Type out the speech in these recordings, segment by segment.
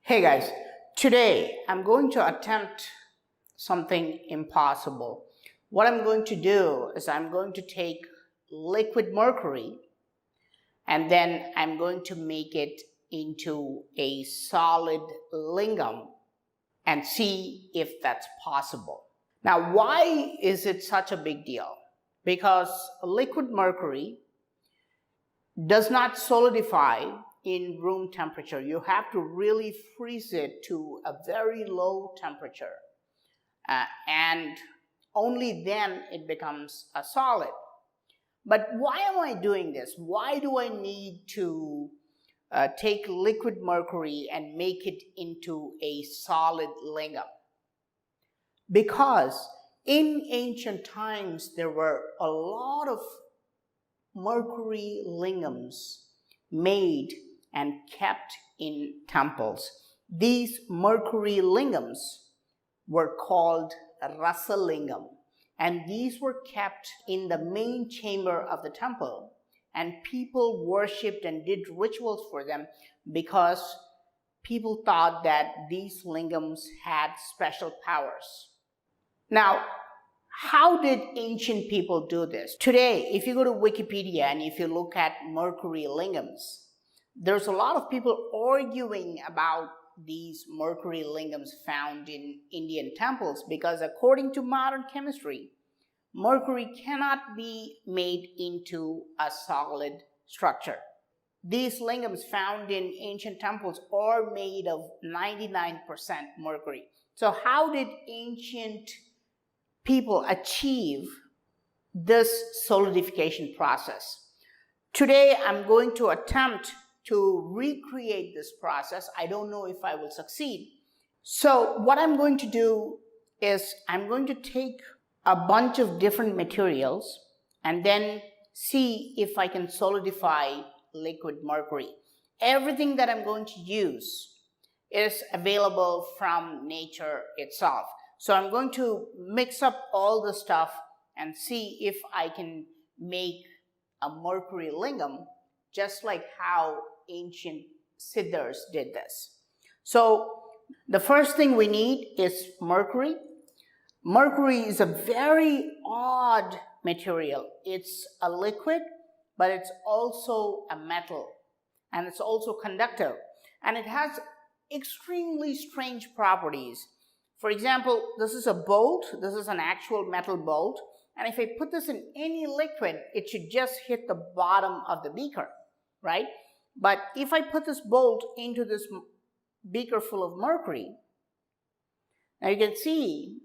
Hey guys, today I'm going to attempt something impossible. What I'm going to do is I'm going to take liquid mercury and then I'm going to make it into a solid lingam and see if that's possible. Now, why is it such a big deal? Because liquid mercury does not solidify in room temperature. You have to really freeze it to a very low temperature and only then it becomes a solid. But why am I doing this? Why do I need to take liquid mercury and make it into a solid lingam? Because in ancient times there were a lot of mercury lingams made and kept in temples. These mercury lingams were called Rasa Lingam, and these were kept in the main chamber of the temple, and people worshipped and did rituals for them because people thought that these lingams had special powers. Now, how did ancient people do this? Today, if you go to Wikipedia and if you look at mercury lingams, there's a lot of people arguing about these mercury lingams found in Indian temples because according to modern chemistry, mercury cannot be made into a solid structure. These lingams found in ancient temples are made of 99% mercury. So how did ancient people achieve this solidification process? Today, I'm going to attempt to recreate this process. I don't know if I will succeed. So what I'm going to do is I'm going to take a bunch of different materials and then see if I can solidify liquid mercury. Everything that I'm going to use is available from nature itself. So I'm going to mix up all the stuff and see if I can make a mercury lingam just like how ancient siddhas did this. So the first thing we need is mercury. Mercury is a very odd material. It's a liquid, but it's also a metal and it's also conductive and it has extremely strange properties. For example, this is a bolt, this is an actual metal bolt, and if I put this in any liquid, it should just hit the bottom of the beaker, right? But if I put this bolt into this beaker full of mercury, now you can see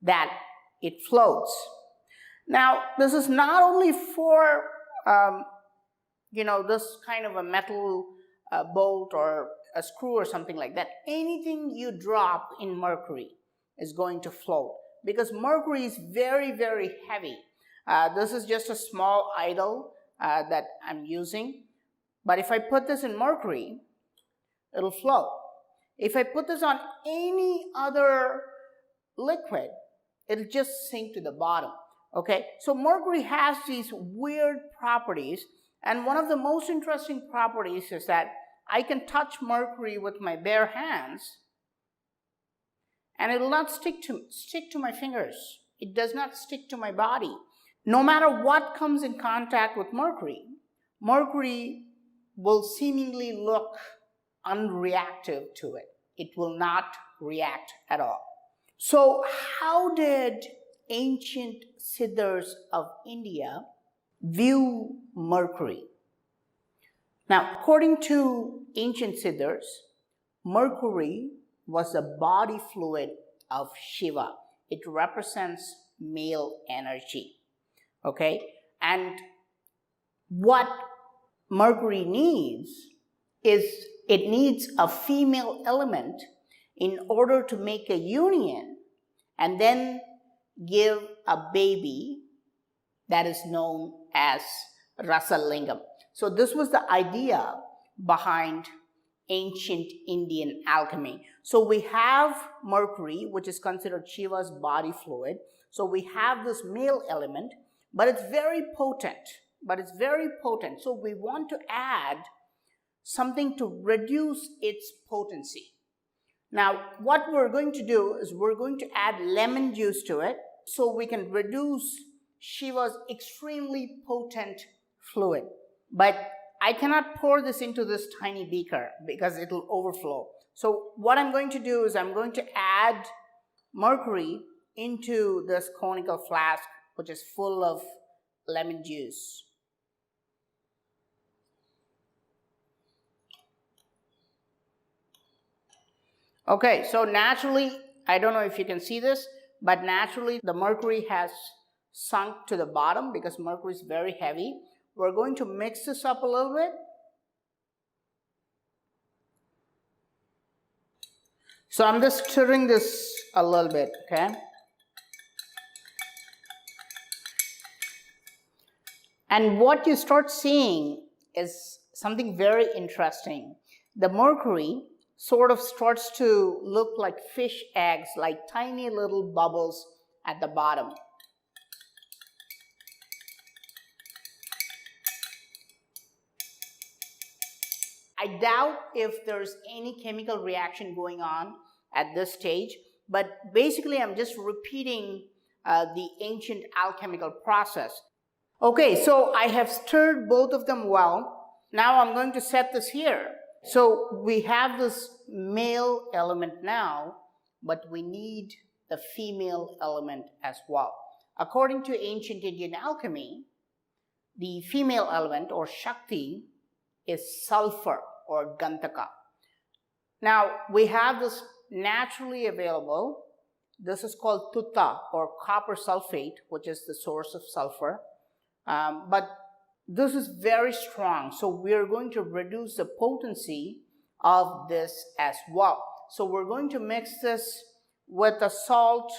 that it floats. Now, this is not only for, this kind of a metal bolt or a screw or something like that. Anything you drop in mercury is going to float because mercury is very, very heavy. This is just a small idol that I'm using. But if I put this in mercury, it'll float. If I put this on any other liquid, it'll just sink to the bottom. Okay, so mercury has these weird properties, and one of the most interesting properties is that I can touch mercury with my bare hands and it will not stick to my fingers. It does not stick to my body. No matter what comes in contact with mercury, mercury will seemingly look unreactive to it. It will not react at all. So how did ancient siddhas of India view mercury? Now, according to ancient siddhas, mercury was the body fluid of Shiva. It represents male energy. Okay? And what mercury needs is it needs a female element in order to make a union and then give a baby that is known as Rasa Lingam. So this was the idea behind ancient Indian alchemy. So we have mercury, which is considered Shiva's body fluid. So we have this male element, but it's very potent. So we want to add something to reduce its potency. Now, what we're going to do is we're going to add lemon juice to it so we can reduce Shiva's extremely potent fluid. But I cannot pour this into this tiny beaker because it will overflow. So what I'm going to do is I'm going to add mercury into this conical flask, which is full of lemon juice. Okay, so naturally, I don't know if you can see this, but naturally the mercury has sunk to the bottom because mercury is very heavy. We're going to mix this up a little bit. So I'm just stirring this a little bit, okay? And what you start seeing is something very interesting. The mercury sort of starts to look like fish eggs, like tiny little bubbles at the bottom. I doubt if there's any chemical reaction going on at this stage, but basically I'm just repeating the ancient alchemical process. Okay, so I have stirred both of them well. Now I'm going to set this here. So we have this male element now, but we need the female element as well. According to ancient Indian alchemy, the female element or Shakti is sulfur or Gandhaka. Now we have this naturally available. This is called Tutta or copper sulfate, which is the source of sulfur. But this is very strong, so we are going to reduce the potency of this as well. So we're going to mix this with a salt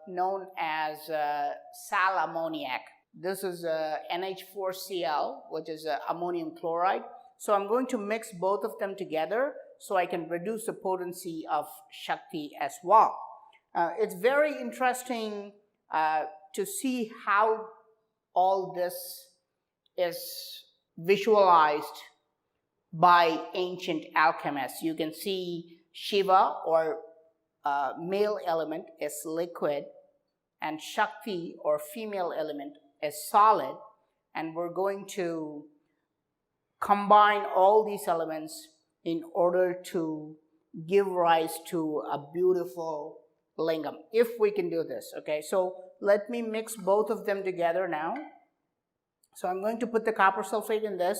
known as sal ammoniac. This is NH4Cl, which is ammonium chloride. So I'm going to mix both of them together so I can reduce the potency of Shakti as well. It's very interesting to see how all this is visualized by ancient alchemists. You can see Shiva or male element is liquid and Shakti or female element is solid, and we're going to combine all these elements in order to give rise to a beautiful lingam, if we can do this. Okay, so let me mix both of them together now. So I'm going to put the copper sulfate in this.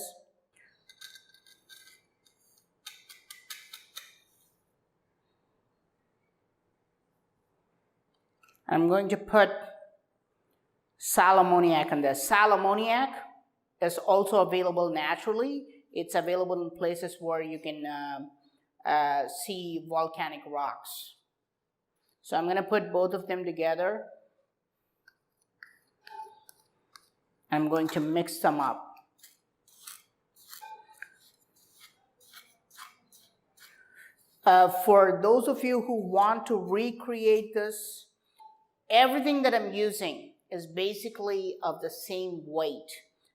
I'm going to put sal ammoniac in this. Sal ammoniac is also available naturally. It's available in places where you can see volcanic rocks. So I'm going to put both of them together. I'm going to mix them up. For those of you who want to recreate this, everything that I'm using is basically of the same weight.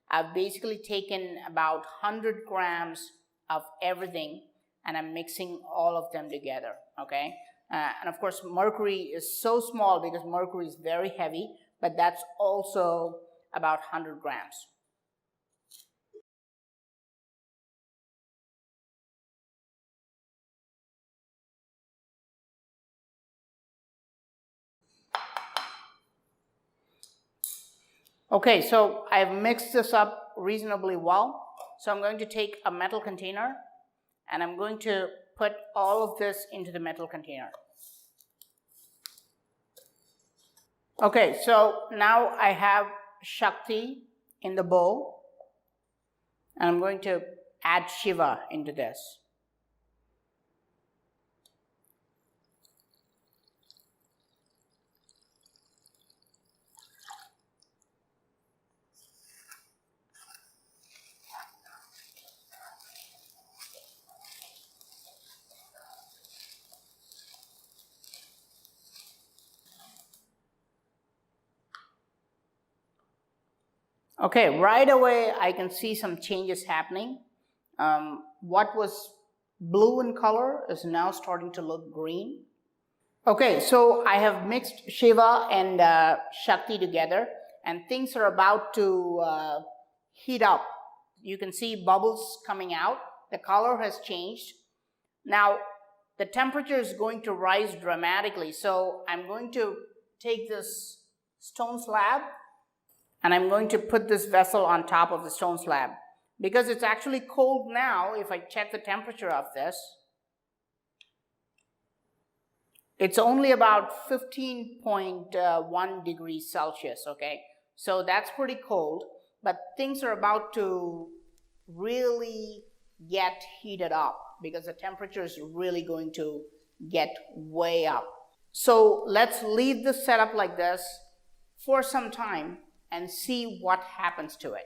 I've basically taken about 100 grams of everything and I'm mixing all of them together, okay? And of course, mercury is so small because mercury is very heavy, but that's also about 100 grams. Okay, so I've mixed this up reasonably well. So I'm going to take a metal container and I'm going to put all of this into the metal container. Okay, so now I have Shakti in the bowl and I'm going to add Shiva into this. Okay, right away I can see some changes happening. What was blue in color is now starting to look green. Okay, so I have mixed Shiva and Shakti together, and things are about to heat up. You can see bubbles coming out. The color has changed. Now, the temperature is going to rise dramatically. So I'm going to take this stone slab and I'm going to put this vessel on top of the stone slab. Because it's actually cold now, if I check the temperature of this, it's only about 15.1 degrees Celsius, okay? So that's pretty cold, but things are about to really get heated up because the temperature is really going to get way up. So let's leave this setup like this for some time and see what happens to it.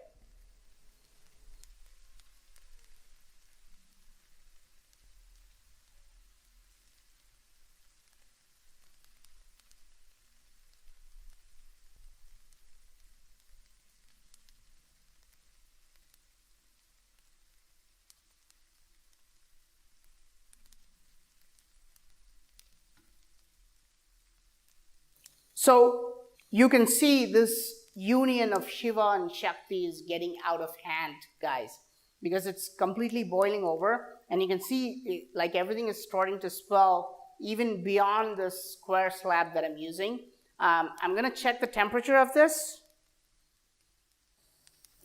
So you can see this union of Shiva and Shakti is getting out of hand, guys, because it's completely boiling over, and you can see like everything is starting to swell even beyond the square slab that I'm using. I'm going to check the temperature of this.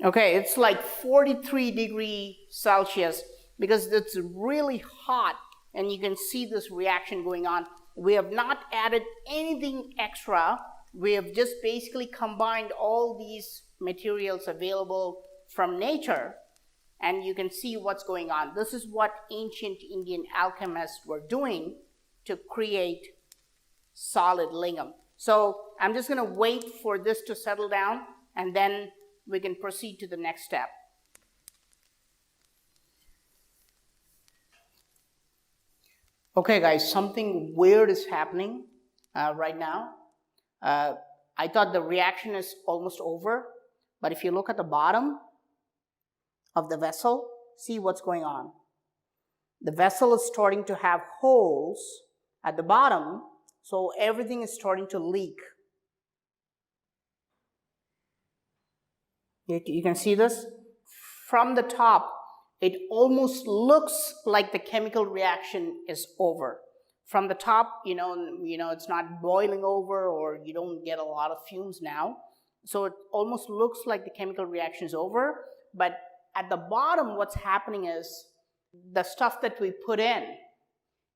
Okay, it's like 43 degrees Celsius because it's really hot, and you can see this reaction going on. We have not added anything extra. We have just basically combined all these materials available from nature, and you can see what's going on. This is what ancient Indian alchemists were doing to create solid lingam. So I'm just going to wait for this to settle down, and then we can proceed to the next step. Okay, guys, something weird is happening right now. I thought the reaction is almost over, but if you look at the bottom of the vessel, see what's going on. The vessel is starting to have holes at the bottom, so everything is starting to leak. You can see this? From the top, it almost looks like the chemical reaction is over. From the top, you know, it's not boiling over, or you don't get a lot of fumes now. So it almost looks like the chemical reaction is over. But at the bottom, what's happening is the stuff that we put in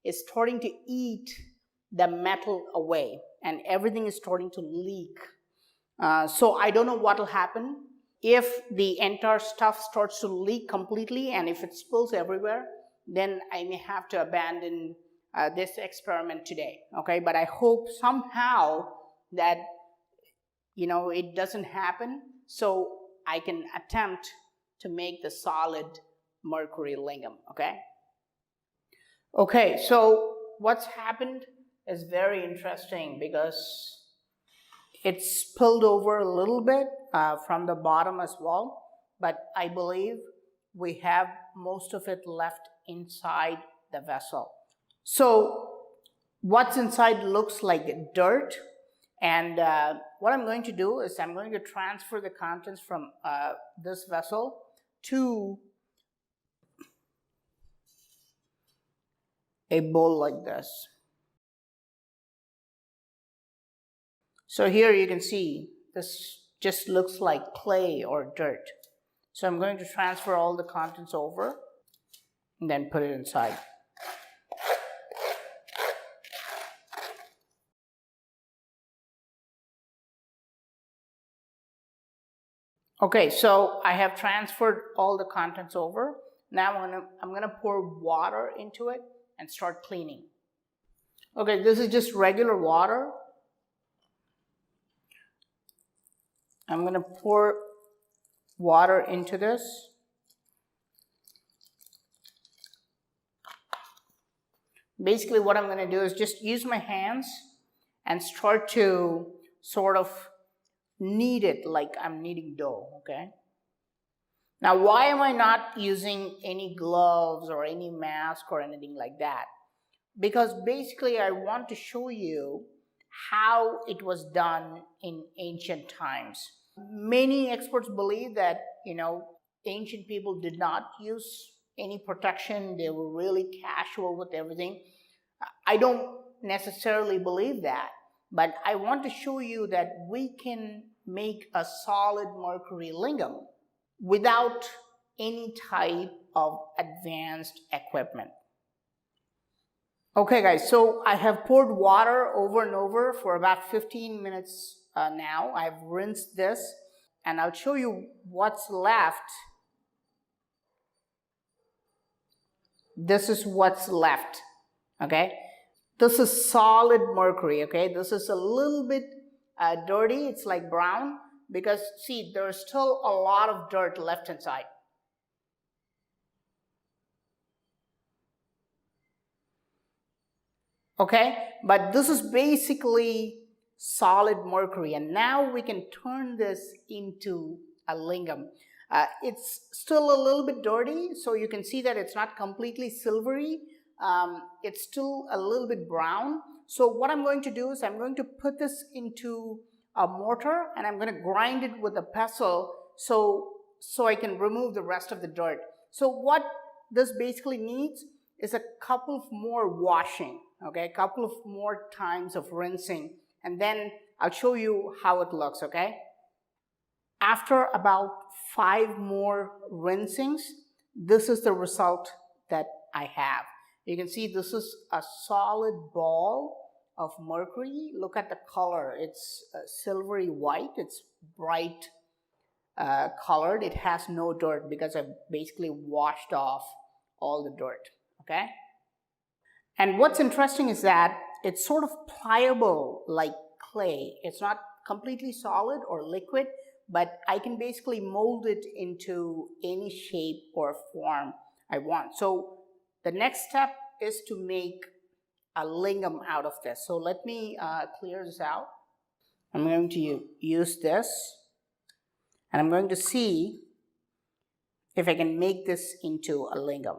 is starting to eat the metal away, and everything is starting to leak. So I don't know what will happen. If the entire stuff starts to leak completely and if it spills everywhere, then I may have to abandon this experiment today, okay? But I hope somehow that, you know, it doesn't happen, so I can attempt to make the solid Mercury lingam, okay? Okay, so what's happened is very interesting because it's spilled over a little bit from the bottom as well, but I believe we have most of it left inside the vessel. So what's inside looks like dirt, and what I'm going to do is I'm going to transfer the contents from this vessel to a bowl like this. So here you can see this just looks like clay or dirt. So I'm going to transfer all the contents over and then put it inside. Okay, so I have transferred all the contents over. Now I'm going to pour water into it and start cleaning. Okay, this is just regular water. I'm going to pour water into this. Basically what I'm going to do is just use my hands and start to sort of knead it like I'm kneading dough, okay? Now, why am I not using any gloves or any mask or anything like that? Because basically I want to show you how it was done in ancient times. Many experts believe that, ancient people did not use any protection. They were really casual with everything. I don't necessarily believe that, but I want to show you that we can make a solid mercury lingam without any type of advanced equipment. Okay guys, so I have poured water over and over for about 15 minutes now. I've rinsed this and I'll show you what's left. This is what's left, okay? This is solid mercury, okay? This is a little bit dirty. It's like brown because, see, there's still a lot of dirt left inside. Okay, but this is basically solid mercury, and now we can turn this into a lingam. It's still a little bit dirty, so you can see that it's not completely silvery. It's still a little bit brown. So what I'm going to do is I'm going to put this into a mortar and I'm going to grind it with a pestle so I can remove the rest of the dirt. So what this basically needs is a couple of more washing, okay, a couple of more times of rinsing, and then I'll show you how it looks, okay? After about 5 more rinsings, this is the result that I have. You can see this is a solid ball of mercury. Look at the color. It's silvery white. It's bright colored. It has no dirt because I've basically washed off all the dirt, okay? And what's interesting is that it's sort of pliable like clay. It's not completely solid or liquid, but I can basically mold it into any shape or form I want. So the next step is to make a lingam out of this. So let me clear this out. I'm going to use this, and I'm going to see if I can make this into a lingam.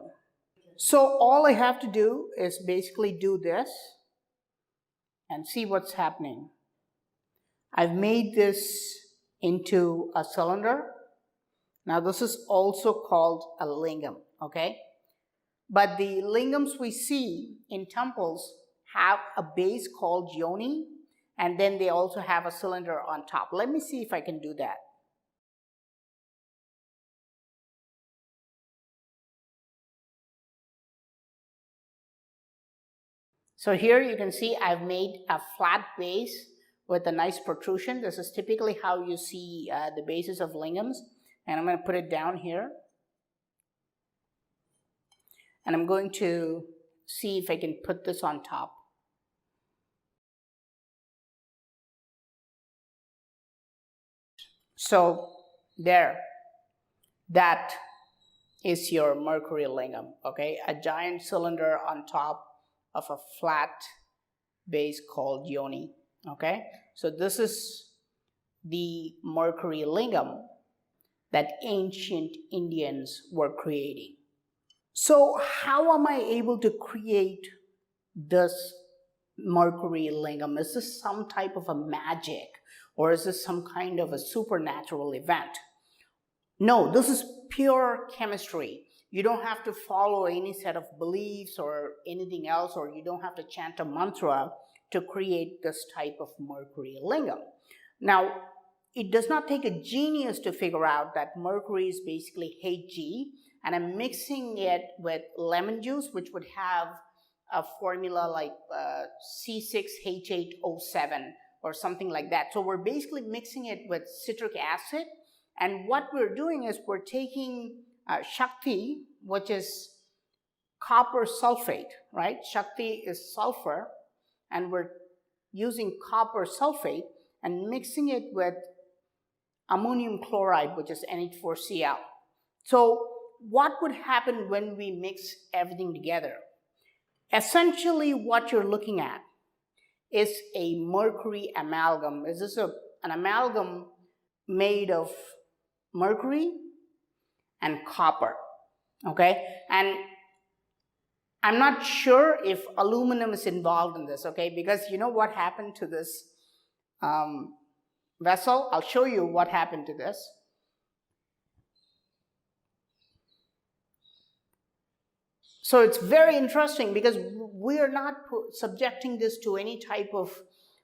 So all I have to do is basically do this and see what's happening. I've made this into a cylinder. Now this is also called a lingam, okay? But the lingams we see in temples have a base called yoni, and then they also have a cylinder on top. Let me see if I can do that. So here you can see I've made a flat base with a nice protrusion. This is typically how you see the bases of lingams. And I'm going to put it down here. And I'm going to see if I can put this on top. So there, that is your mercury lingam, okay? A giant cylinder on top of a flat base called yoni, okay? So this is the mercury lingam that ancient Indians were creating. So how am I able to create this mercury lingam? Is this some type of a magic, or is this some kind of a supernatural event? No, this is pure chemistry. You don't have to follow any set of beliefs or anything else, or you don't have to chant a mantra to create this type of mercury lingam. Now, it does not take a genius to figure out that mercury is basically Hg, and I'm mixing it with lemon juice, which would have a formula like C6H8O7 or something like that. So we're basically mixing it with citric acid, and what we're doing is we're taking Shakti, which is copper sulfate, right? Shakti is sulfur, and we're using copper sulfate and mixing it with ammonium chloride, which is NH4Cl. So what would happen when we mix everything together? Essentially, what you're looking at is a mercury amalgam. This is an amalgam made of mercury and copper. Okay, and I'm not sure if aluminum is involved in this, okay, because you know what happened to this vessel? I'll show you what happened to this. So it's very interesting because we are not subjecting this to any type of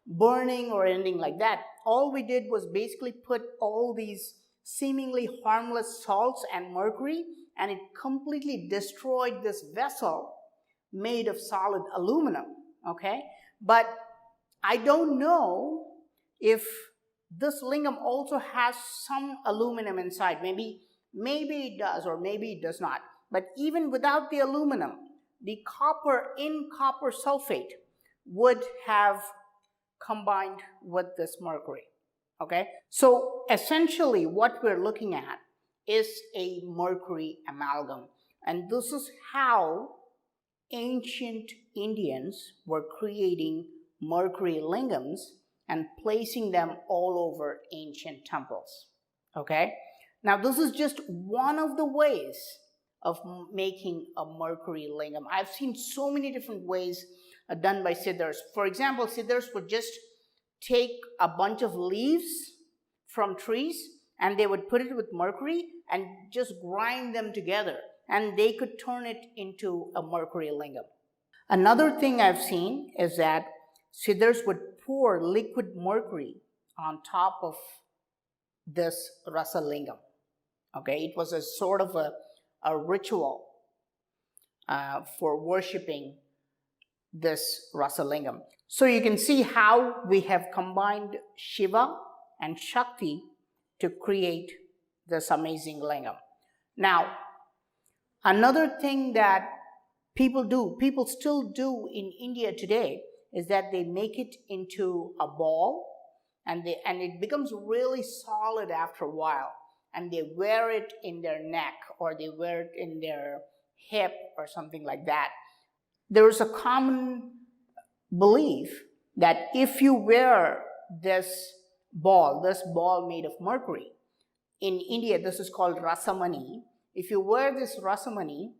burning or anything like that. All we did was basically put all these seemingly harmless salts and mercury, and it completely destroyed this vessel made of solid aluminum, okay? But I don't know if this lingam also has some aluminum inside. Maybe it does, or maybe it does not. But even without the aluminum, the copper in copper sulfate would have combined with this mercury, okay? So essentially what we're looking at is a mercury amalgam. And this is how ancient Indians were creating mercury lingams and placing them all over ancient temples, okay? Now this is just one of the ways of making a mercury lingam. I've seen so many different ways done by siddhars. For example, siddhars would just take a bunch of leaves from trees and they would put it with mercury and just grind them together, and they could turn it into a mercury lingam. Another thing I've seen is that siddhars would pour liquid mercury on top of this rasa lingam. Okay, it was a sort of a ritual for worshipping this rasa lingam. So you can see how we have combined Shiva and Shakti to create this amazing lingam. Now, another thing that people still do in India today, is that they make it into a ball, and it becomes really solid after a while, and they wear it in their neck, or they wear it in their hip or something like that. There is a common belief that if you wear this ball made of mercury, in India this is called rasamani. If you wear this rasamani,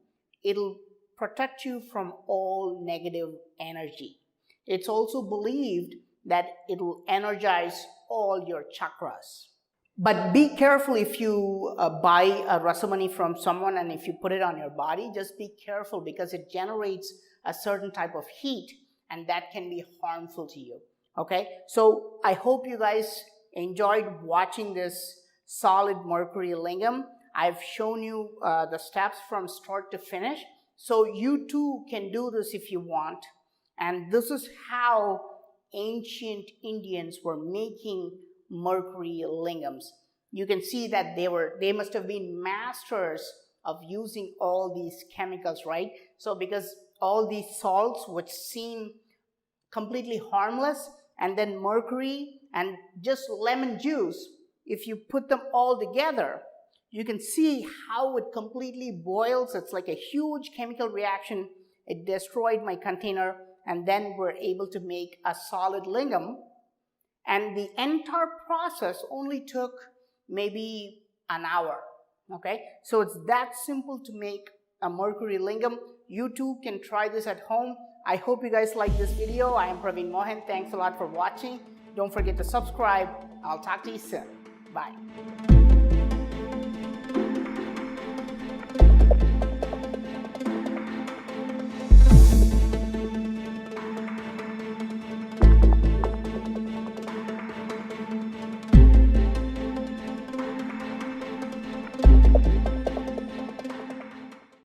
it'll protect you from all negative energy. It's also believed that it will energize all your chakras. But be careful if you buy a rasamani from someone and if you put it on your body, just be careful because it generates a certain type of heat and that can be harmful to you. Okay, so I hope you guys enjoyed watching this solid mercury lingam. I've shown you the steps from start to finish, so you too can do this if you want. And this is how ancient Indians were making mercury lingams. You can see that they must have been masters of using all these chemicals, right? So because all these salts which seem completely harmless, and then mercury and just lemon juice, if you put them all together, you can see how it completely boils. It's like a huge chemical reaction. It destroyed my container, and then we're able to make a solid lingam. And the entire process only took maybe an hour, okay? So it's that simple to make a mercury lingam. You too can try this at home. I hope you guys like this video. I am Praveen Mohan. Thanks a lot for watching. Don't forget to subscribe. I'll talk to you soon. Bye.